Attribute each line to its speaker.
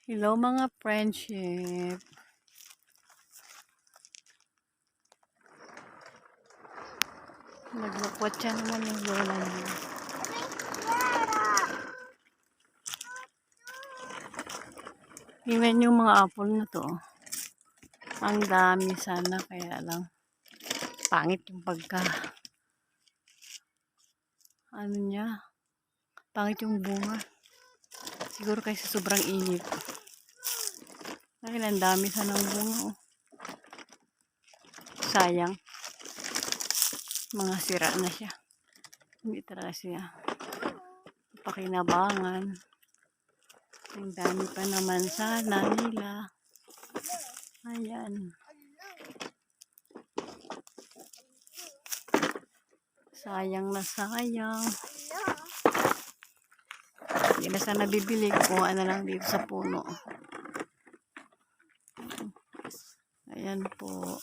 Speaker 1: Hello mga friendship. Naglakwat siya naman yung lola niya. Tingnan yung mga apple na to. Ang dami sana, kaya lang pangit yung pagka ano niya. Pangit yung bunga. Siguro kasi sobrang init. Ay, ang dami sanang bunga. Oh. Sayang. Mga sira na siya. Hindi talaga siya pakinabangan. Ang dami pa naman sana nila. Ayan. Sayang na sayang. Hindi na sana bibili. Kuha na lang dito sa puno. Ayan po.